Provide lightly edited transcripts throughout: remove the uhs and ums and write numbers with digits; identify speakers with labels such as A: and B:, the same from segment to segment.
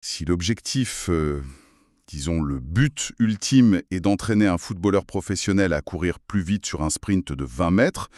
A: Si l'objectif, disons le but ultime est d'entraîner un footballeur professionnel à courir plus vite sur un sprint de 20 mètres,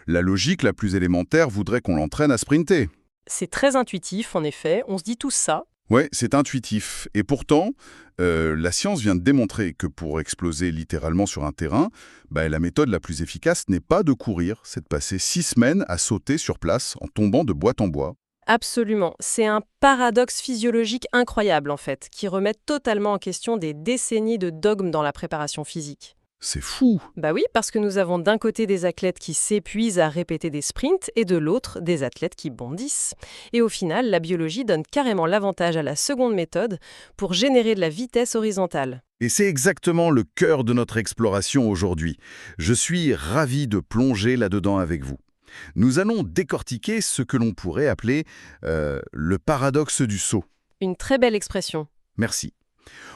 A: la logique la plus élémentaire voudrait qu'on l'entraîne à sprinter.
B: C'est très intuitif, en effet, on se dit tout ça.
A: Ouais, c'est intuitif. Et pourtant, la science vient de démontrer que pour exploser littéralement sur un terrain, la méthode la plus efficace n'est pas de courir, c'est de passer 6 semaines à sauter sur place en tombant de boîte en bois.
B: Absolument. C'est un paradoxe physiologique incroyable, en fait, qui remet totalement en question des décennies de dogmes dans la préparation physique.
A: C'est fou.
B: Bah oui, parce que nous avons d'un côté des athlètes qui s'épuisent à répéter des sprints et de l'autre des athlètes qui bondissent. Et au final, la biologie donne carrément l'avantage à la seconde méthode pour générer de la vitesse horizontale.
A: Et c'est exactement le cœur de notre exploration aujourd'hui. Je suis ravi de plonger là-dedans avec vous. Nous allons décortiquer ce que l'on pourrait appeler le paradoxe du saut.
B: Une très belle expression.
A: Merci.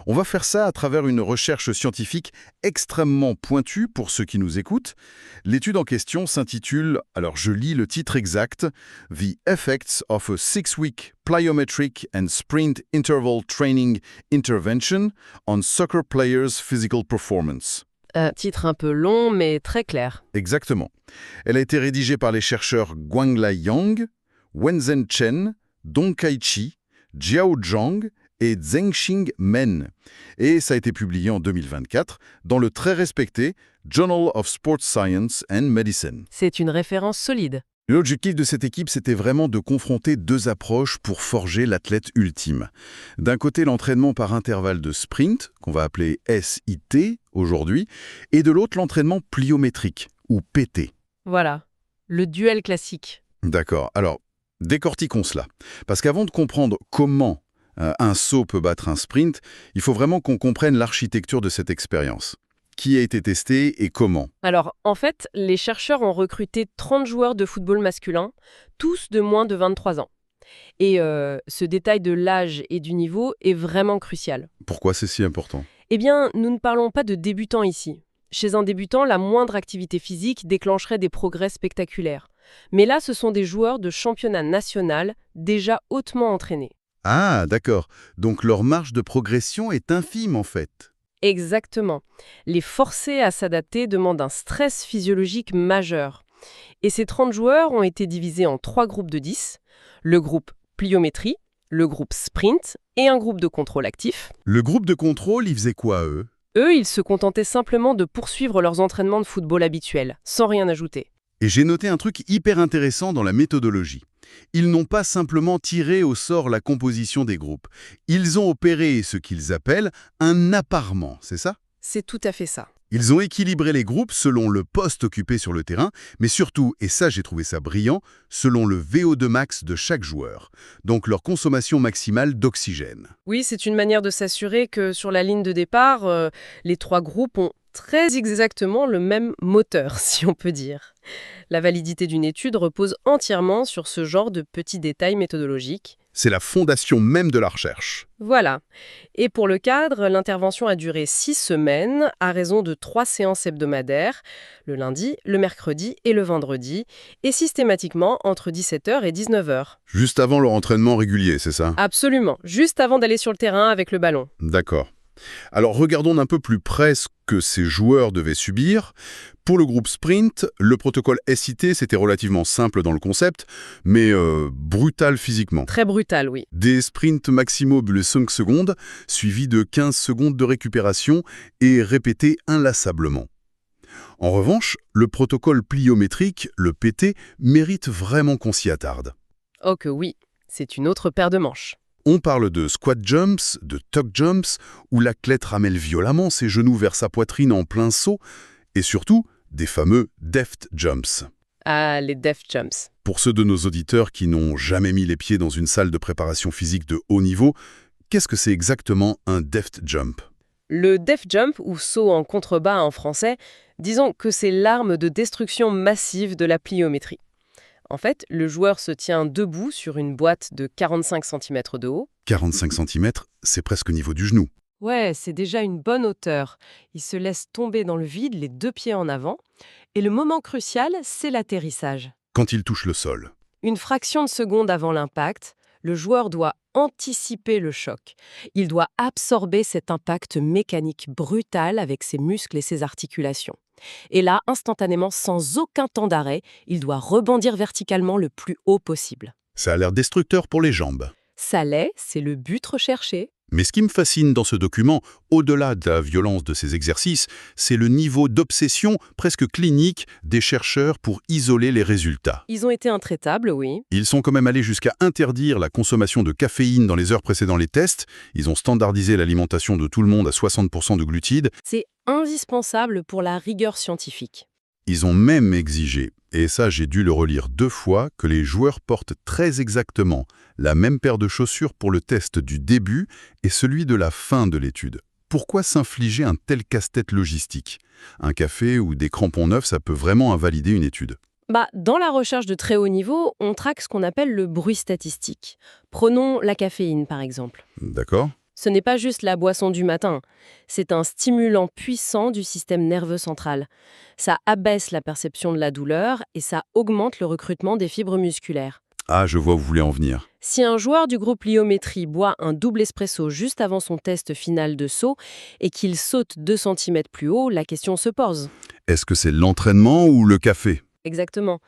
A: On va faire ça à travers une recherche scientifique extrêmement pointue pour ceux qui nous écoutent. L'étude en question s'intitule, alors je lis le titre exact, The Effects of a Six-Week Plyometric and Sprint Interval Training Intervention on Soccer Players' Physical Performance.
B: Titre un peu long, mais très clair.
A: Exactement. Elle a été rédigée par les chercheurs Guanglai Yang, Wenzhen Chen, Dongkai Chi, Jiao Zhang et Zhengxing Men. Et ça a été publié en 2024 dans le très respecté Journal of Sports Science and Medicine.
B: C'est une référence solide.
A: L'objectif de cette équipe, c'était vraiment de confronter deux approches pour forger l'athlète ultime. D'un côté, l'entraînement par intervalle de sprint, qu'on va appeler SIT aujourd'hui, et de l'autre, l'entraînement pliométrique, ou PT.
B: Voilà, le duel classique.
A: D'accord. Alors, décortiquons cela. Parce qu'avant de comprendre comment un saut peut battre un sprint, il faut vraiment qu'on comprenne l'architecture de cette expérience. Qui a été testé et comment?
B: Alors, en fait, les chercheurs ont recruté 30 joueurs de football masculin, tous de moins de 23 ans. Et ce détail de l'âge et du niveau est vraiment crucial.
A: Pourquoi c'est si important?
B: Eh bien, nous ne parlons pas de débutants ici. Chez un débutant, la moindre activité physique déclencherait des progrès spectaculaires. Mais là, ce sont des joueurs de championnat national déjà hautement entraînés.
A: Ah, d'accord. Donc leur marge de progression est infime en fait.
B: Exactement. Les forcer à s'adapter demande un stress physiologique majeur. Et ces 30 joueurs ont été divisés en 3 groupes de 10, le groupe pliométrie, le groupe sprint et un groupe de contrôle actif.
A: Le groupe de contrôle, il faisait quoi, eux?
B: Eux, ils se contentaient simplement de poursuivre leurs entraînements de football habituels, sans rien ajouter.
A: Et j'ai noté un truc hyper intéressant dans la méthodologie. Ils n'ont pas simplement tiré au sort la composition des groupes. Ils ont opéré ce qu'ils appellent un apparement, c'est ça?
B: C'est tout à fait ça.
A: Ils ont équilibré les groupes selon le poste occupé sur le terrain, mais surtout, et ça j'ai trouvé ça brillant, selon le VO2 max de chaque joueur, donc leur consommation maximale d'oxygène.
B: Oui, c'est une manière de s'assurer que sur la ligne de départ, les 3 groupes ont très exactement le même moteur, si on peut dire. La validité d'une étude repose entièrement sur ce genre de petits détails méthodologiques.
A: C'est la fondation même de la recherche.
B: Voilà. Et pour le cadre, l'intervention a duré 6 semaines à raison de 3 séances hebdomadaires, le lundi, le mercredi et le vendredi, et systématiquement entre 17h et 19h.
A: Juste avant leur entraînement régulier, c'est ça?
B: Absolument, juste avant d'aller sur le terrain avec le ballon.
A: D'accord. Alors regardons d'un peu plus près ce que ces joueurs devaient subir. Pour le groupe sprint, le protocole SIT, c'était relativement simple dans le concept, mais brutal physiquement.
B: Très brutal, oui.
A: Des sprints maximaux de 5 secondes, suivis de 15 secondes de récupération et répétés inlassablement. En revanche, le protocole pliométrique, le PT, mérite vraiment qu'on s'y attarde.
B: Oh que oui, c'est une autre paire de manches.
A: On parle de squat jumps, de tuck jumps, où l'athlète ramène violemment ses genoux vers sa poitrine en plein saut, et surtout des fameux deft jumps.
B: Ah, les def jumps.
A: Pour ceux de nos auditeurs qui n'ont jamais mis les pieds dans une salle de préparation physique de haut niveau, qu'est-ce que c'est exactement un deft jump?
B: Le def jump, ou saut en contrebas en français, disons que c'est l'arme de destruction massive de la pliométrie. En fait, le joueur se tient debout sur une boîte de 45 cm de haut.
A: 45 cm, c'est presque au niveau du genou.
B: Ouais, c'est déjà une bonne hauteur. Il se laisse tomber dans le vide, les 2 pieds en avant. Et le moment crucial, c'est l'atterrissage.
A: Quand il touche le sol.
B: Une fraction de seconde avant l'impact, Le joueur doit anticiper le choc. Il doit absorber cet impact mécanique brutal avec ses muscles et ses articulations. Et là, instantanément, sans aucun temps d'arrêt, il doit rebondir verticalement le plus haut possible.
A: Ça a l'air destructeur pour les jambes.
B: Ça l'est, c'est le but recherché.
A: Mais ce qui me fascine dans ce document, au-delà de la violence de ces exercices, c'est le niveau d'obsession presque clinique des chercheurs pour isoler les résultats.
B: Ils ont été intraitables, oui.
A: Ils sont quand même allés jusqu'à interdire la consommation de caféine dans les heures précédant les tests. Ils ont standardisé l'alimentation de tout le monde à 60% de glucides.
B: C'est indispensable pour la rigueur scientifique.
A: Ils ont même exigé, et ça j'ai dû le relire 2 fois, que les joueurs portent très exactement la même paire de chaussures pour le test du début et celui de la fin de l'étude. Pourquoi s'infliger un tel casse-tête logistique? Un café ou des crampons neufs, ça peut vraiment invalider une étude.
B: Dans la recherche de très haut niveau, on traque ce qu'on appelle le bruit statistique. Prenons la caféine, par exemple.
A: D'accord?
B: Ce n'est pas juste la boisson du matin, c'est un stimulant puissant du système nerveux central. Ça abaisse la perception de la douleur et ça augmente le recrutement des fibres musculaires.
A: Ah, je vois où vous voulez en venir.
B: Si un joueur du groupe Plyométrie boit un double espresso juste avant son test final de saut et qu'il saute 2 cm plus haut, la question se pose.
A: Est-ce que c'est l'entraînement ou le café?
B: Exactement.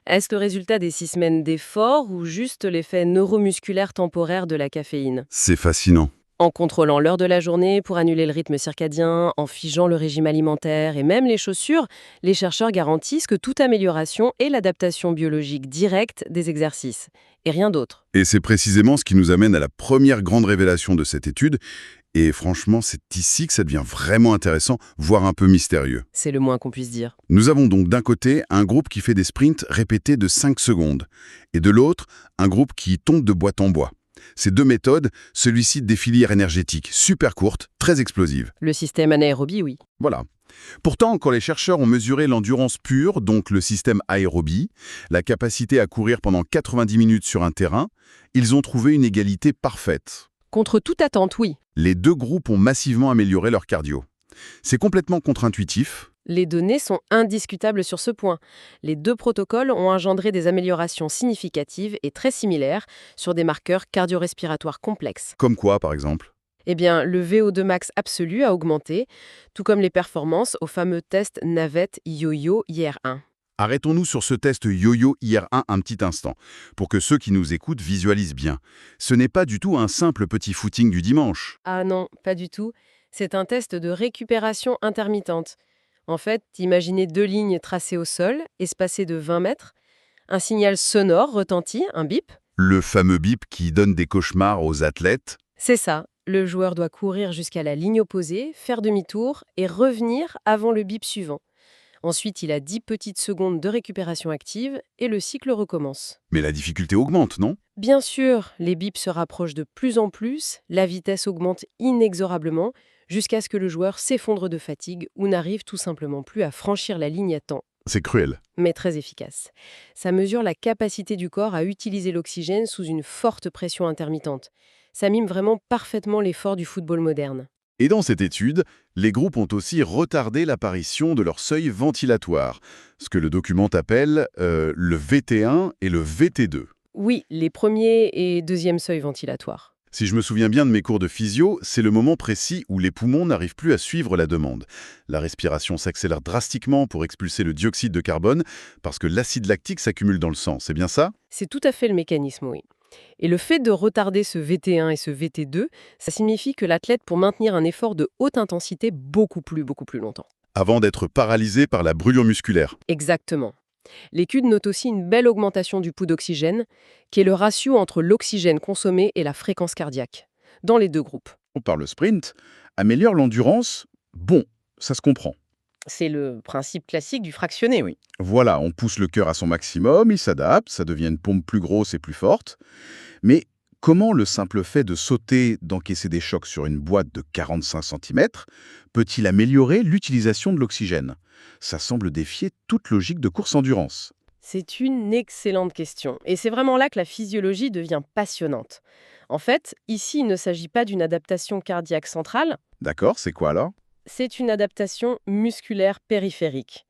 B: Est-ce le résultat des 6 semaines d'effort ou juste l'effet neuromusculaire temporaire de la caféine?
A: C'est fascinant.
B: En contrôlant l'heure de la journée pour annuler le rythme circadien, en figeant le régime alimentaire et même les chaussures, les chercheurs garantissent que toute amélioration est l'adaptation biologique directe des exercices, et rien d'autre.
A: Et c'est précisément ce qui nous amène à la première grande révélation de cette étude. Et franchement, c'est ici que ça devient vraiment intéressant, voire un peu mystérieux.
B: C'est le moins qu'on puisse dire.
A: Nous avons donc d'un côté un groupe qui fait des sprints répétés de 5 secondes, et de l'autre, un groupe qui tombe de boîte en bois. Ces 2 méthodes sollicitent des filières énergétiques super courtes, très explosives.
B: Le système anaérobie, oui.
A: Voilà. Pourtant, quand les chercheurs ont mesuré l'endurance pure, donc le système aérobie, la capacité à courir pendant 90 minutes sur un terrain, ils ont trouvé une égalité parfaite.
B: Contre toute attente, oui.
A: Les 2 groupes ont massivement amélioré leur cardio. C'est complètement contre-intuitif.
B: Les données sont indiscutables sur ce point. Les 2 protocoles ont engendré des améliorations significatives et très similaires sur des marqueurs cardio-respiratoires complexes.
A: Comme quoi, par exemple?
B: Eh bien, le VO2 max absolu a augmenté, tout comme les performances au fameux test navette yo-yo IR1.
A: Arrêtons-nous sur ce test yo-yo IR1 un petit instant, pour que ceux qui nous écoutent visualisent bien. Ce n'est pas du tout un simple petit footing du dimanche.
B: Ah non, pas du tout. C'est un test de récupération intermittente. En fait, imaginez 2 lignes tracées au sol, espacées de 20 mètres. Un signal sonore retentit, un bip.
A: Le fameux bip qui donne des cauchemars aux athlètes.
B: C'est ça. Le joueur doit courir jusqu'à la ligne opposée, faire demi-tour et revenir avant le bip suivant. Ensuite, il a 10 petites secondes de récupération active et le cycle recommence.
A: Mais la difficulté augmente, non?
B: Bien sûr, les bips se rapprochent de plus en plus, la vitesse augmente inexorablement, jusqu'à ce que le joueur s'effondre de fatigue ou n'arrive tout simplement plus à franchir la ligne à temps.
A: C'est cruel.
B: Mais très efficace. Ça mesure la capacité du corps à utiliser l'oxygène sous une forte pression intermittente. Ça mime vraiment parfaitement l'effort du football moderne.
A: Et dans cette étude, les groupes ont aussi retardé l'apparition de leur seuil ventilatoire, ce que le document appelle le VT1 et le VT2.
B: Oui, les premiers et deuxièmes seuils ventilatoires.
A: Si je me souviens bien de mes cours de physio, c'est le moment précis où les poumons n'arrivent plus à suivre la demande. La respiration s'accélère drastiquement pour expulser le dioxyde de carbone parce que l'acide lactique s'accumule dans le sang, c'est bien ça?
B: C'est tout à fait le mécanisme, oui. Et le fait de retarder ce VT1 et ce VT2, ça signifie que l'athlète peut maintenir un effort de haute intensité beaucoup plus longtemps.
A: Avant d'être paralysé par la brûlure musculaire.
B: Exactement. L'étude note aussi une belle augmentation du pouls d'oxygène, qui est le ratio entre l'oxygène consommé et la fréquence cardiaque, dans les 2 groupes.
A: Par le sprint, améliore l'endurance. Bon, ça se comprend.
B: C'est le principe classique du fractionné, oui.
A: Voilà, on pousse le cœur à son maximum, il s'adapte, ça devient une pompe plus grosse et plus forte. Mais comment le simple fait de sauter, d'encaisser des chocs sur une boîte de 45 cm, peut-il améliorer l'utilisation de l'oxygène? Ça semble défier toute logique de course-endurance.
B: C'est une excellente question. Et c'est vraiment là que la physiologie devient passionnante. En fait, ici, il ne s'agit pas d'une adaptation cardiaque centrale,
A: D'accord, c'est quoi alors?
B: c'est une adaptation musculaire périphérique.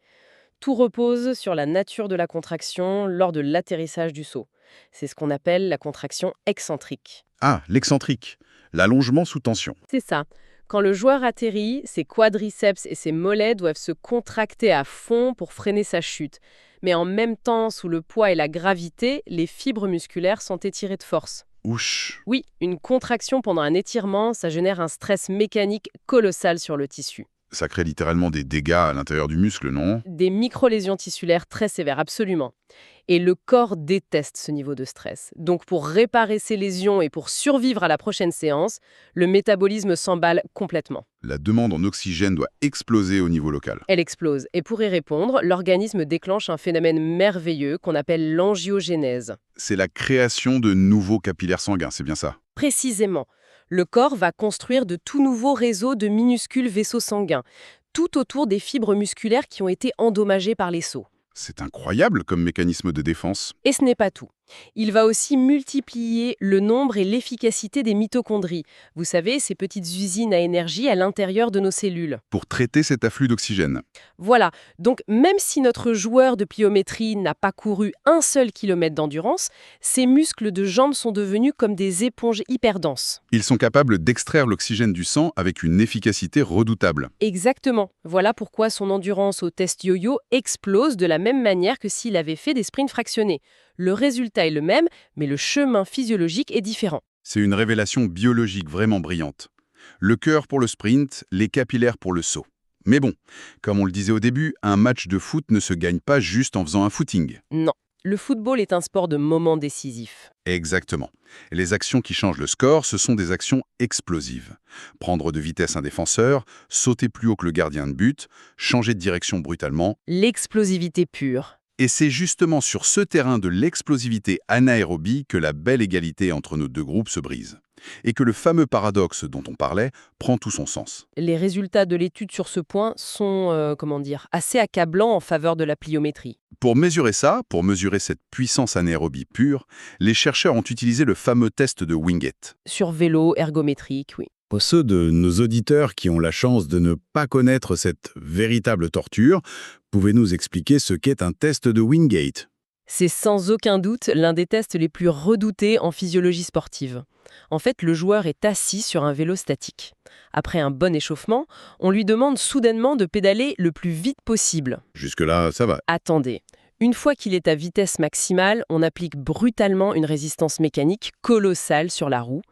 B: Tout repose sur la nature de la contraction lors de l'atterrissage du saut. C'est ce qu'on appelle la contraction excentrique.
A: Ah, l'excentrique, l'allongement sous tension.
B: C'est ça. Quand le joueur atterrit, ses quadriceps et ses mollets doivent se contracter à fond pour freiner sa chute. Mais en même temps, sous le poids et la gravité, les fibres musculaires sont étirées de force.
A: Ouch.
B: Oui, une contraction pendant un étirement, ça génère un stress mécanique colossal sur le tissu.
A: Ça crée littéralement des dégâts à l'intérieur du muscle, non?
B: Des micro-lésions tissulaires très sévères, absolument. Et le corps déteste ce niveau de stress. Donc pour réparer ces lésions et pour survivre à la prochaine séance, le métabolisme s'emballe complètement.
A: La demande en oxygène doit exploser au niveau local.
B: Elle explose. Et pour y répondre, l'organisme déclenche un phénomène merveilleux qu'on appelle l'angiogénèse.
A: C'est la création de nouveaux capillaires sanguins, c'est bien ça?
B: Précisément, le corps va construire de tout nouveaux réseaux de minuscules vaisseaux sanguins, tout autour des fibres musculaires qui ont été endommagées par les sauts.
A: C'est incroyable comme mécanisme de défense.
B: Et ce n'est pas tout. Il va aussi multiplier le nombre et l'efficacité des mitochondries. Vous savez, ces petites usines à énergie à l'intérieur de nos cellules.
A: Pour traiter cet afflux d'oxygène.
B: Voilà, donc même si notre joueur de pliométrie n'a pas couru un seul kilomètre d'endurance, ses muscles de jambes sont devenus comme des éponges hyper denses.
A: Ils sont capables d'extraire l'oxygène du sang avec une efficacité redoutable.
B: Exactement. Voilà pourquoi son endurance au test yo-yo explose de la même manière que s'il avait fait des sprints fractionnés. Le résultat est le même, mais le chemin physiologique est différent.
A: C'est une révélation biologique vraiment brillante. Le cœur pour le sprint, les capillaires pour le saut. Mais bon, comme on le disait au début, un match de foot ne se gagne pas juste en faisant un footing.
B: Non. Le football est un sport de moments décisifs.
A: Exactement. Les actions qui changent le score, ce sont des actions explosives. Prendre de vitesse un défenseur, sauter plus haut que le gardien de but, changer de direction brutalement.
B: L'explosivité pure.
A: Et c'est justement sur ce terrain de l'explosivité anaérobie que la belle égalité entre nos deux groupes se brise. Et que le fameux paradoxe dont on parlait prend tout son sens.
B: Les résultats de l'étude sur ce point sont, assez accablants en faveur de la pliométrie.
A: Pour mesurer ça, pour mesurer cette puissance anaérobie pure, les chercheurs ont utilisé le fameux test de Wingate.
B: Sur vélo, ergométrique, oui.
C: Pour ceux de nos auditeurs qui ont la chance de ne pas connaître cette véritable torture, pouvez-nous expliquer ce qu'est un test de Wingate?
B: C'est sans aucun doute l'un des tests les plus redoutés en physiologie sportive. En fait, le joueur est assis sur un vélo statique. Après un bon échauffement, on lui demande soudainement de pédaler le plus vite possible.
A: Jusque-là, ça va.
B: Attendez. Une fois qu'il est à vitesse maximale, on applique brutalement une résistance mécanique colossale sur la roue,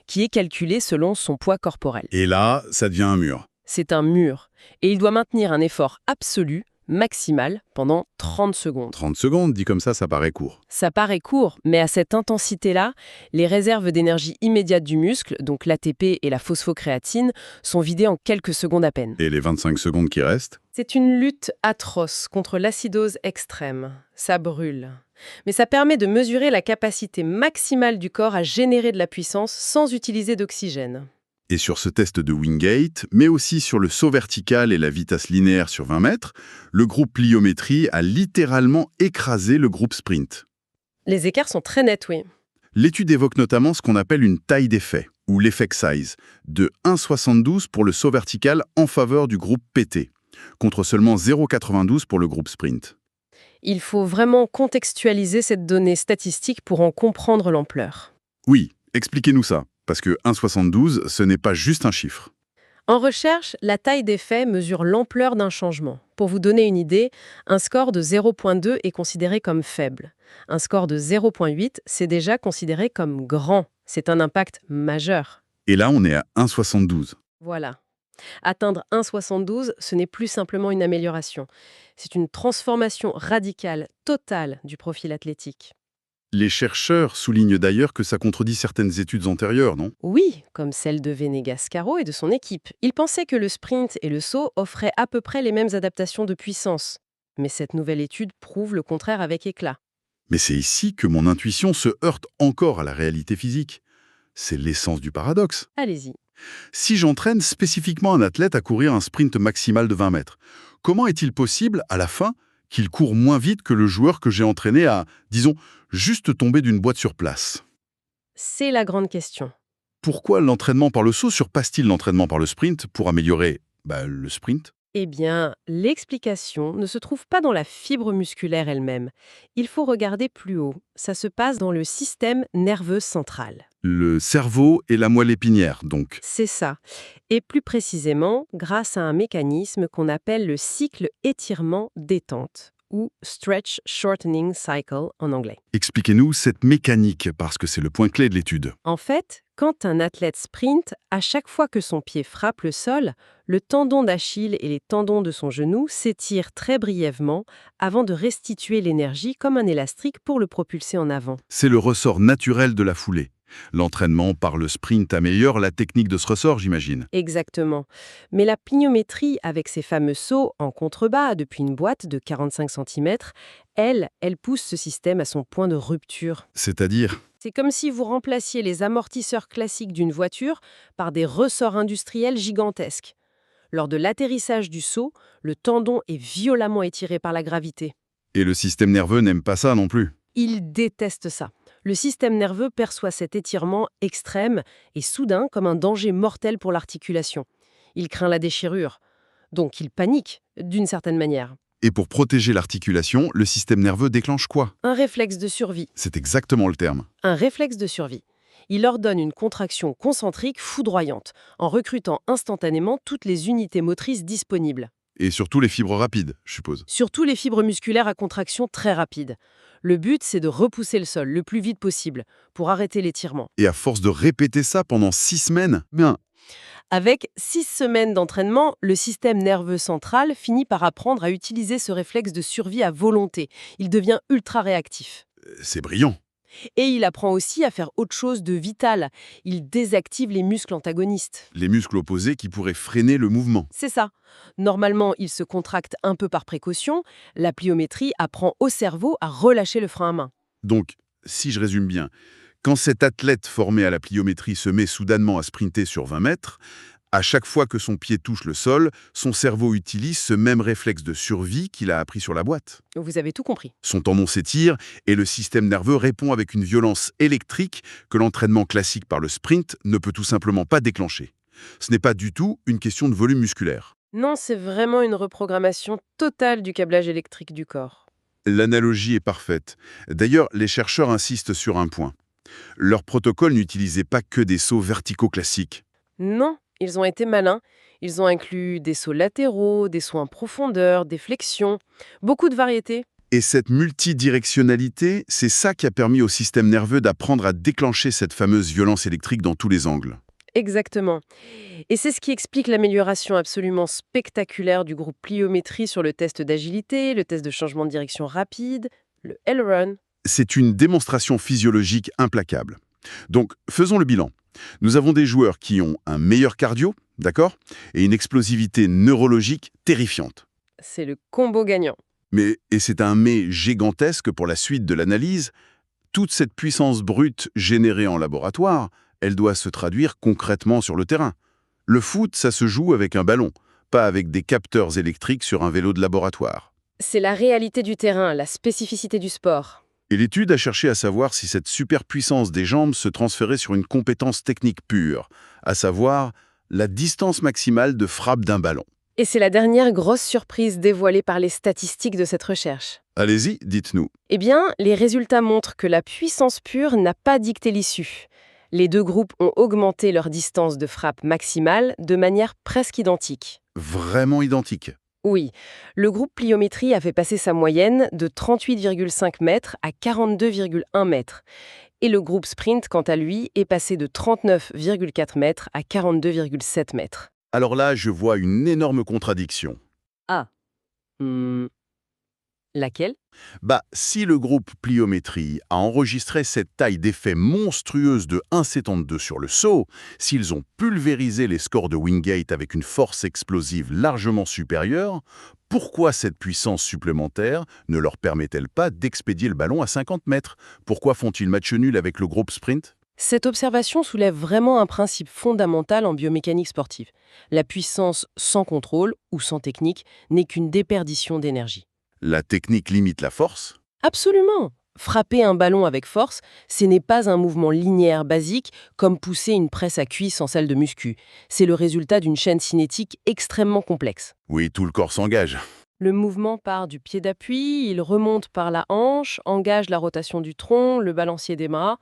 B: qui est calculée selon son poids corporel.
C: Et là, ça devient un mur.
B: C'est un mur, et il doit maintenir un effort absolu, maximal, pendant 30 secondes.
A: 30 secondes, dit comme ça paraît court.
B: Ça paraît court, mais à cette intensité-là, les réserves d'énergie immédiate du muscle, donc l'ATP et la phosphocréatine, sont vidées en quelques secondes à peine.
A: Et les 25 secondes qui restent?
B: C'est une lutte atroce contre l'acidose extrême. Ça brûle. Mais ça permet de mesurer la capacité maximale du corps à générer de la puissance sans utiliser d'oxygène.
A: Et sur ce test de Wingate, mais aussi sur le saut vertical et la vitesse linéaire sur 20 mètres, le groupe pliométrie a littéralement écrasé le groupe sprint.
B: Les écarts sont très nets, oui.
A: L'étude évoque notamment ce qu'on appelle une taille d'effet, ou l'effect size, de 1,72 pour le saut vertical en faveur du groupe PT, contre seulement 0,92 pour le groupe sprint.
B: Il faut vraiment contextualiser cette donnée statistique pour en comprendre l'ampleur.
A: Oui, expliquez-nous ça, parce que 1,72, ce n'est pas juste un chiffre.
B: En recherche, la taille d'effet mesure l'ampleur d'un changement. Pour vous donner une idée, un score de 0,2 est considéré comme faible. Un score de 0,8, c'est déjà considéré comme grand. C'est un impact majeur.
A: Et là, on est à 1,72.
B: Voilà. Atteindre 1,72, ce n'est plus simplement une amélioration. C'est une transformation radicale, totale du profil athlétique.
A: Les chercheurs soulignent d'ailleurs que ça contredit certaines études antérieures, non?
B: Oui, comme celle de Venegas Caro et de son équipe. Ils pensaient que le sprint et le saut offraient à peu près les mêmes adaptations de puissance. Mais cette nouvelle étude prouve le contraire avec éclat.
A: Mais c'est ici que mon intuition se heurte encore à la réalité physique. C'est l'essence du paradoxe.
B: Allez-y.
A: Si j'entraîne spécifiquement un athlète à courir un sprint maximal de 20 mètres, comment est-il possible, à la fin, qu'il court moins vite que le joueur que j'ai entraîné à, disons, juste tomber d'une boîte sur place?
B: C'est la grande question.
A: Pourquoi l'entraînement par le saut surpasse-t-il l'entraînement par le sprint pour améliorer le sprint?
B: Eh bien, l'explication ne se trouve pas dans la fibre musculaire elle-même. Il faut regarder plus haut. Ça se passe dans le système nerveux central.
A: Le cerveau et la moelle épinière, donc.
B: C'est ça. Et plus précisément, grâce à un mécanisme qu'on appelle le cycle étirement-détente, ou Stretch Shortening Cycle en anglais.
A: Expliquez-nous cette mécanique, parce que c'est le point clé de l'étude.
B: En fait, quand un athlète sprint, à chaque fois que son pied frappe le sol, le tendon d'Achille et les tendons de son genou s'étirent très brièvement avant de restituer l'énergie comme un élastique pour le propulser en avant.
A: C'est le ressort naturel de la foulée. L'entraînement par le sprint améliore la technique de ce ressort, j'imagine.
B: Exactement. Mais la pliométrie, avec ses fameux sauts en contrebas depuis une boîte de 45 cm, elle pousse ce système à son point de rupture.
A: C'est-à-dire,
B: C'est comme si vous remplaciez les amortisseurs classiques d'une voiture par des ressorts industriels gigantesques. Lors de l'atterrissage du saut, le tendon est violemment étiré par la gravité.
A: et le système nerveux n'aime pas ça non plus.
B: Il déteste ça. Le système nerveux perçoit cet étirement extrême et soudain comme un danger mortel pour l'articulation. Il craint la déchirure. Donc il panique, d'une certaine manière.
A: Et pour protéger l'articulation, le système nerveux déclenche quoi?
B: Un réflexe de survie.
A: C'est exactement le terme.
B: Un réflexe de survie. Il ordonne une contraction concentrique foudroyante, en recrutant instantanément toutes les unités motrices disponibles.
A: Et surtout les fibres rapides, je suppose.
B: Surtout les fibres musculaires à contraction très rapide. Le but, c'est de repousser le sol le plus vite possible pour arrêter l'étirement.
A: Et à force de répéter ça pendant 6 semaines, bien,
B: Avec 6 semaines d'entraînement, le système nerveux central finit par apprendre à utiliser ce réflexe de survie à volonté. Il devient ultra réactif.
A: c'est brillant.
B: Et il apprend aussi à faire autre chose de vital. Il désactive les muscles antagonistes.
A: Les muscles opposés qui pourraient freiner le mouvement.
B: C'est ça. Normalement, il se contracte un peu par précaution. La pliométrie apprend au cerveau à relâcher le frein à main.
A: Donc, si je résume bien, quand cet athlète formé à la pliométrie se met soudainement à sprinter sur 20 mètres, à chaque fois que son pied touche le sol, son cerveau utilise ce même réflexe de survie qu'il a appris sur la boîte.
B: Vous avez tout compris.
A: Son tendon s'étire et le système nerveux répond avec une violence électrique que l'entraînement classique par le sprint ne peut tout simplement pas déclencher. Ce n'est pas du tout une question de volume musculaire.
B: Non, c'est vraiment une reprogrammation totale du câblage électrique du corps.
A: L'analogie est parfaite. D'ailleurs, les chercheurs insistent sur un point. Leur protocole n'utilisait pas que des sauts verticaux classiques.
B: Non, ils ont été malins. Ils ont inclus des sauts latéraux, des sauts en profondeur, des flexions. Beaucoup de variétés.
A: Et cette multidirectionnalité, c'est ça qui a permis au système nerveux d'apprendre à déclencher cette fameuse violence électrique dans tous les angles.
B: Exactement. Et c'est ce qui explique l'amélioration absolument spectaculaire du groupe pliométrie sur le test d'agilité, le test de changement de direction rapide, le L-Run.
A: C'est une démonstration physiologique implacable. Donc, faisons le bilan. Nous avons des joueurs qui ont un meilleur cardio, d'accord, et une explosivité neurologique terrifiante.
B: C'est le combo gagnant.
A: Et c'est un mais gigantesque pour la suite de l'analyse. Toute cette puissance brute générée en laboratoire, elle doit se traduire concrètement sur le terrain. Le foot, ça se joue avec un ballon, pas avec des capteurs électriques sur un vélo de laboratoire.
B: C'est la réalité du terrain, la spécificité du sport.
A: Et l'étude a cherché à savoir si cette superpuissance des jambes se transférait sur une compétence technique pure, à savoir la distance maximale de frappe d'un ballon.
B: Et c'est la dernière grosse surprise dévoilée par les statistiques de cette recherche.
A: Allez-y, dites-nous.
B: Eh bien, les résultats montrent que la puissance pure n'a pas dicté l'issue. Les deux groupes ont augmenté leur distance de frappe maximale de manière presque identique.
A: Vraiment identique.
B: Oui, le groupe pliométrie a fait passer sa moyenne de 38,5 mètres à 42,1 mètres. Et le groupe sprint, quant à lui, est passé de 39,4 mètres à 42,7 mètres.
A: Alors là, je vois une énorme contradiction.
B: Ah. Laquelle?
A: Si le groupe pliométrie a enregistré cette taille d'effet monstrueuse de 1,72 sur le saut, s'ils ont pulvérisé les scores de Wingate avec une force explosive largement supérieure, pourquoi cette puissance supplémentaire ne leur permet-elle pas d'expédier le ballon à 50 mètres? Pourquoi font-ils match nul avec le groupe sprint?
B: Cette observation soulève vraiment un principe fondamental en biomécanique sportive. La puissance sans contrôle ou sans technique n'est qu'une déperdition d'énergie.
A: La technique limite la force?
B: Absolument. Frapper un ballon avec force, ce n'est pas un mouvement linéaire basique comme pousser une presse à cuisse en salle de muscu. C'est le résultat d'une chaîne cinétique extrêmement complexe.
A: Oui, tout le corps s'engage.
B: Le mouvement part du pied d'appui, il remonte par la hanche, engage la rotation du tronc, le balancier des bras,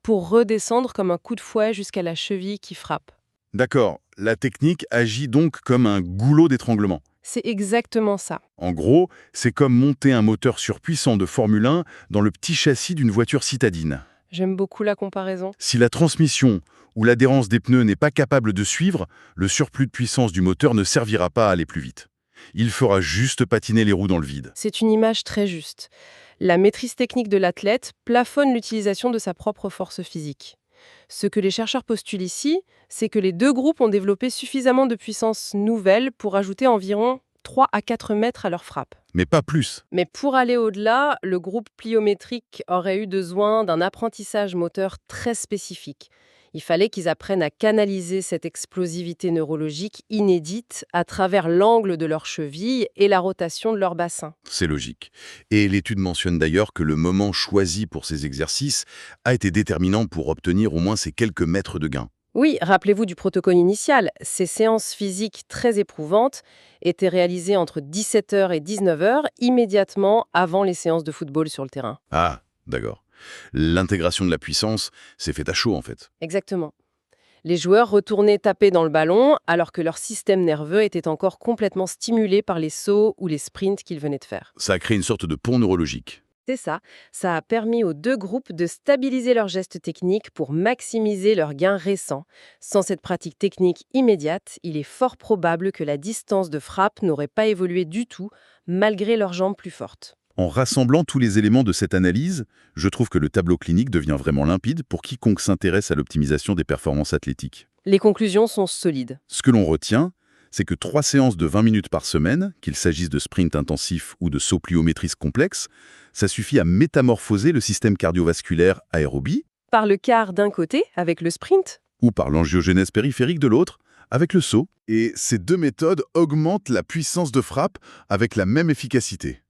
B: pour redescendre comme un coup de fouet jusqu'à la cheville qui frappe.
A: D'accord, la technique agit donc comme un goulot d'étranglement.
B: C'est exactement ça.
A: En gros, c'est comme monter un moteur surpuissant de Formule 1 dans le petit châssis d'une voiture citadine.
B: J'aime beaucoup la comparaison.
A: Si la transmission ou l'adhérence des pneus n'est pas capable de suivre, le surplus de puissance du moteur ne servira pas à aller plus vite. Il fera juste patiner les roues dans le vide.
B: C'est une image très juste. La maîtrise technique de l'athlète plafonne l'utilisation de sa propre force physique. Ce que les chercheurs postulent ici, c'est que les deux groupes ont développé suffisamment de puissance nouvelle pour ajouter environ 3 à 4 mètres à leur frappe.
A: Mais pas plus.
B: Mais pour aller au-delà, le groupe pliométrique aurait eu besoin d'un apprentissage moteur très spécifique. Il fallait qu'ils apprennent à canaliser cette explosivité neurologique inédite à travers l'angle de leur cheville et la rotation de leur bassin.
A: C'est logique. Et l'étude mentionne d'ailleurs que le moment choisi pour ces exercices a été déterminant pour obtenir au moins ces quelques mètres de gain.
B: Oui, rappelez-vous du protocole initial. Ces séances physiques très éprouvantes étaient réalisées entre 17h et 19h, immédiatement avant les séances de football sur le terrain.
A: Ah, d'accord. L'intégration de la puissance s'est faite à chaud en fait.
B: Exactement. Les joueurs retournaient taper dans le ballon alors que leur système nerveux était encore complètement stimulé par les sauts ou les sprints qu'ils venaient de faire.
A: Ça a créé une sorte de pont neurologique.
B: C'est ça. Ça a permis aux deux groupes de stabiliser leurs gestes techniques pour maximiser leurs gains récents. Sans cette pratique technique immédiate, il est fort probable que la distance de frappe n'aurait pas évolué du tout, malgré leurs jambes plus fortes.
A: En rassemblant tous les éléments de cette analyse, je trouve que le tableau clinique devient vraiment limpide pour quiconque s'intéresse à l'optimisation des performances athlétiques.
B: Les conclusions sont solides.
A: Ce que l'on retient, c'est que 3 séances de 20 minutes par semaine, qu'il s'agisse de sprint intensif ou de saut pliométristes complexes, ça suffit à métamorphoser le système cardiovasculaire aérobie,
B: Par le quart d'un côté, avec le sprint,
A: ou par l'angiogénèse périphérique de l'autre, avec le saut. Et ces deux méthodes augmentent la puissance de frappe avec la même efficacité.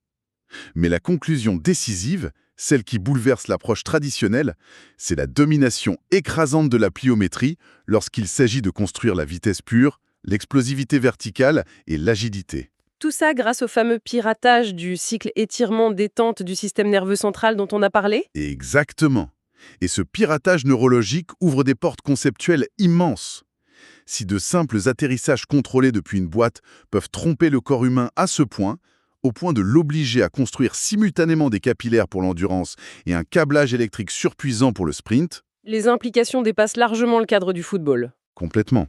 A: Mais la conclusion décisive, celle qui bouleverse l'approche traditionnelle, c'est la domination écrasante de la pliométrie lorsqu'il s'agit de construire la vitesse pure, l'explosivité verticale et l'agilité.
B: tout ça grâce au fameux piratage du cycle étirement-détente du système nerveux central dont on a parlé.
A: Exactement. Et ce piratage neurologique ouvre des portes conceptuelles immenses. Si de simples atterrissages contrôlés depuis une boîte peuvent tromper le corps humain à ce point, au point de l'obliger à construire simultanément des capillaires pour l'endurance et un câblage électrique surpuissant pour le sprint,
B: Les implications dépassent largement le cadre du football.
A: complètement.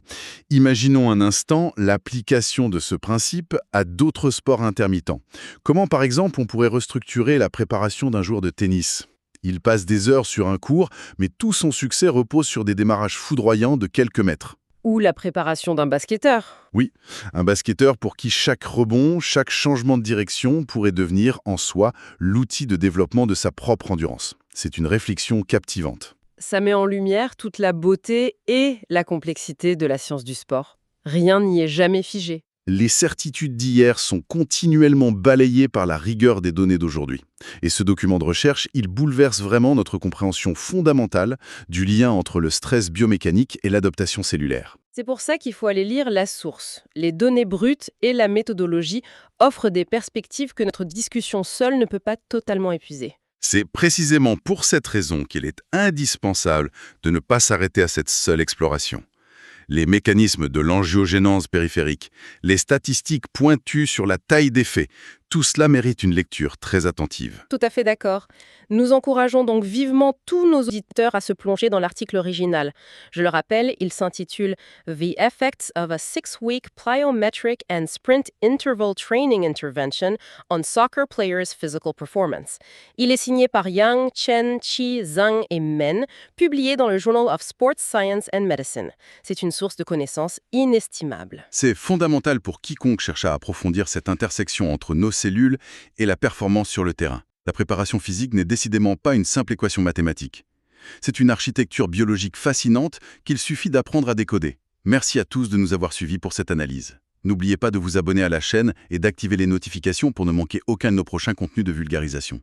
A: Imaginons un instant l'application de ce principe à d'autres sports intermittents. Comment, par exemple, on pourrait restructurer la préparation d'un joueur de tennis ? Il passe des heures sur un court, mais tout son succès repose sur des démarrages foudroyants de quelques mètres.
B: Ou la préparation d'un basketteur.
A: Oui, un basketteur pour qui chaque rebond, chaque changement de direction pourrait devenir en soi l'outil de développement de sa propre endurance. C'est une réflexion captivante.
B: Ça met en lumière toute la beauté et la complexité de la science du sport. Rien n'y est jamais figé.
A: Les certitudes d'hier sont continuellement balayées par la rigueur des données d'aujourd'hui. Et ce document de recherche, il bouleverse vraiment notre compréhension fondamentale du lien entre le stress biomécanique et l'adaptation cellulaire.
B: C'est pour ça qu'il faut aller lire la source. Les données brutes et la méthodologie offrent des perspectives que notre discussion seule ne peut pas totalement épuiser.
A: C'est précisément pour cette raison qu'il est indispensable de ne pas s'arrêter à cette seule exploration. Les mécanismes de l'angiogénèse périphérique, les statistiques pointues sur la taille des faits, tout cela mérite une lecture très attentive.
B: Tout à fait d'accord. Nous encourageons donc vivement tous nos auditeurs à se plonger dans l'article original. Je le rappelle, il s'intitule « The Effects of a 6-Week Plyometric and Sprint Interval Training Intervention on Soccer Players' Physical Performance ». Il est signé par Yang, Chen, Chi, Zhang et Men, publié dans le Journal of Sports Science and Medicine. C'est une source de connaissances inestimable.
A: C'est fondamental pour quiconque cherche à approfondir cette intersection entre nos cellules et la performance sur le terrain. La préparation physique n'est décidément pas une simple équation mathématique. C'est une architecture biologique fascinante qu'il suffit d'apprendre à décoder. Merci à tous de nous avoir suivis pour cette analyse. N'oubliez pas de vous abonner à la chaîne et d'activer les notifications pour ne manquer aucun de nos prochains contenus de vulgarisation.